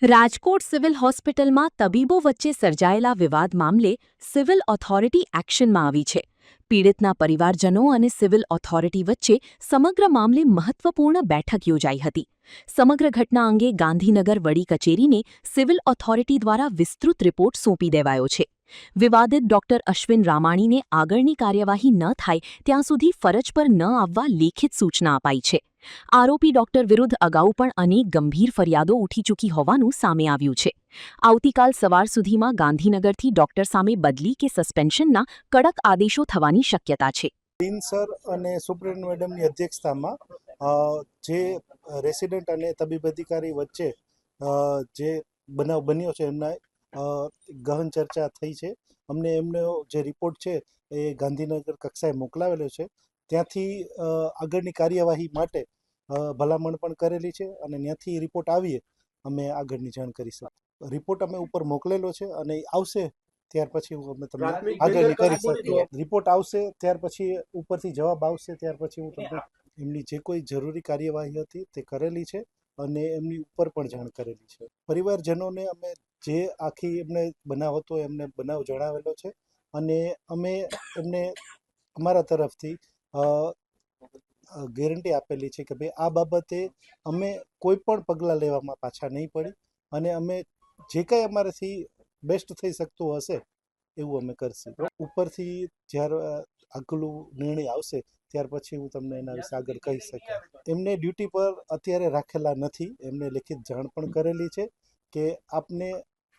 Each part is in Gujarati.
રાજકોટ સિવિલ હોસ્પિટલમાં તબીબો વચ્ચે સર્જાયેલા વિવાદ મામલે સિવિલ ઓથોરિટી એક્શનમાં આવી છે. પીડિતના પરિવારજનો અને સિવિલ ઓથોરિટી વચ્ચે સમગ્ર મામલે મહત્વપૂર્ણ બેઠક યોજાઈ હતી. સમગ્ર ઘટના અંગે ગાંધીનગર વડી કચેરીને સિવિલ ઓથોરિટી દ્વારા વિસ્તૃત રિપોર્ટ સોંપી દેવાયો છે. વિવાદિત ડોક્ટર અશ્વિન રામાણીને આગળની કાર્યવાહી ન થાય ત્યાં સુધી ફરજ પર ન આવવા લેખિત સૂચના અપાઈ છે. આરોપી ડોક્ટર વિરુદ્ધ અગાઉ પણ અનેક ગંભીર ફરિયાદો ઉઠી ચૂકી હોવાનું સામે આવ્યું છે. આવતીકાલ સવાર સુધીમાં ગાંધીનગરથી ડોક્ટર સામે બદલી કે સસ્પેન્શનના કડક આદેશો થવાની શક્યતા છે. ડીન સર અને સુપ્રિન્ટ મેડમની અધ્યક્ષતામાં જે રેસિડેન્ટ અને તબીબ અધિકારી વચ્ચે જે બનાવ બન્યો છે એમના ગહન ચર્ચા થઈ છે. અમને એમનો જે રિપોર્ટ છે એ ગાંધીનગર કક્ષાએ મોકલાવેલો છે. ત્યાંથી આગળની કાર્યવાહી માટે ભલામણ પણ કરેલી છે અને ત્યાંથી રિપોર્ટ આવીએ અમે આગળની જાણ કરીશું. રિપોર્ટ અમે ઉપર મોકલેલો છે અને આવશે ત્યાર પછી અમે તમને આગળની કરી શકીએ. રિપોર્ટ આવશે ત્યાર પછી ઉપરથી જવાબ આવશે ત્યાર પછી હું તમને એમની જે કોઈ જરૂરી કાર્યવાહી હતી તે કરેલી છે અને એમની ઉપર પણ જાણ કરેલી છે. પરિવારજનોને અમે જે આખી એમને બનાવ હતો એમને બનાવ જણાવેલો છે અને અમે એમને અમારા તરફથી ગેરંટી આપેલી છે કે ભાઈ આ બાબતે અમે કોઈ પણ પગલાં લેવામાં પાછા નહીં પડી અને અમે જે કંઈ અમારાથી બેસ્ટ થઈ શકતું હશે એવું અમે કરશું. ઉપરથી જ્યારે આગલું નિર્ણય આવશે ત્યાર પછી હું તમને એના વિશે આગળ કહી શકું. એમને ડ્યુટી પર અત્યારે રાખેલા નથી. એમને લેખિત જાણ પણ કરેલી છે કે આપને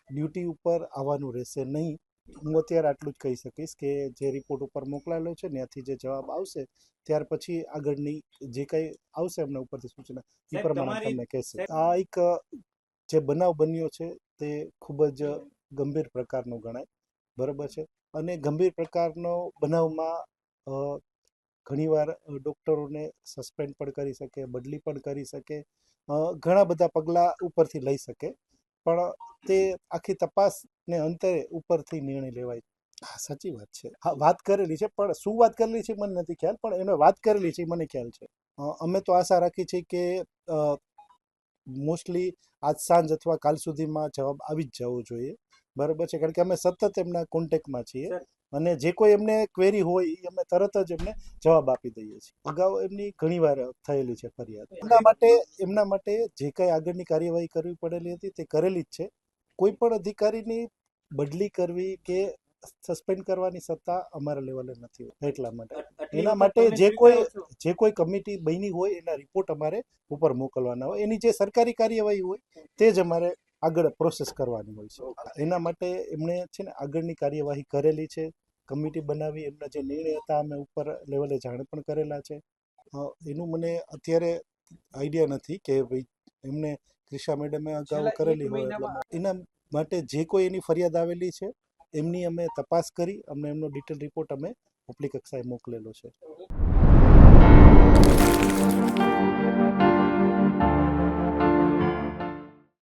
ડ્યુટી ઉપર આવવાનું રહેશે નહીં. હું અત્યારે આટલું જ કહી શકીશ કે જે રિપોર્ટ ઉપર મોકલાયેલો છે ત્યાંથી જે જવાબ આવશે ત્યાર પછી આગળની જે કંઈ આવશે એમના ઉપરથી સૂચના એ પ્રમાણે તમને કહેશે. આ એક જે બનાવ બન્યો છે તે ખૂબ જ ગંભીર પ્રકારનો ગણાય, બરાબર છે. અને ગંભીર પ્રકારનો બનાવમાં ઘણીવાર ડૉક્ટરોને સસ્પેન્ડ પણ કરી શકે, બદલી પણ કરી શકે, ઘણા બધા પગલાં ઉપરથી લઈ શકે, પણ તે આખી તપાસને અંતે ઉપરથી નિર્ણય લેવાય. હા, સાચી વાત છે. હા, વાત કરેલી છે, પણ શું વાત કરેલી છે મને નથી ખ્યાલ, પણ એને વાત કરેલી છે મને ખ્યાલ છે. અમે તો આશા રાખી છે કે મોસ્ટલી આજ સાંજ અથવા કાલ સુધીમાં જવાબ આવી જ જવો જોઈએ, બરાબર છે. કારણ કે અમે સતત એમના કોન્ટેક્ટમાં છીએ અને જે કોઈ એમને ક્વેરી હોય એ અમે તરત જ એમને જવાબ આપી દઈએ છીએ. અગાઉ એમની ઘણીવાર થયેલી છે ફરિયાદ. એમના માટે જે કંઈ આગળની કાર્યવાહી કરવી પડેલી હતી તે કરેલી જ છે. કોઈ પણ અધિકારીની બદલી કરવી કે સસ્પેન્ડ કરવાની સત્તા અમારા લેવલે નથી. એટલા માટે એના માટે જે કોઈ કમિટી બની હોય એના રિપોર્ટ અમારે ઉપર મોકલવાના હોય. એની જે સરકારી કાર્યવાહી હોય તે જ અમારે આગળ પ્રોસેસ કરવાની હોય છે. એના માટે એમણે છે ને આગળની કાર્યવાહી કરેલી છે. કમિટી બનાવી એમના જે નિર્ણય હતા અમે ઉપર લેવલે જાણ પણ કરેલા છે. એનું મને અત્યારે આઈડિયા નથી કે ભાઈ એમને ક્રિશા મેડમે અગાઉ કરેલી હોય. એના માટે જે કોઈ એની ફરિયાદ આવેલી છે એમની અમે તપાસ કરી અમને એમનો ડિટેલ રિપોર્ટ અમે ઉપલી કક્ષાએ મોકલેલો છે.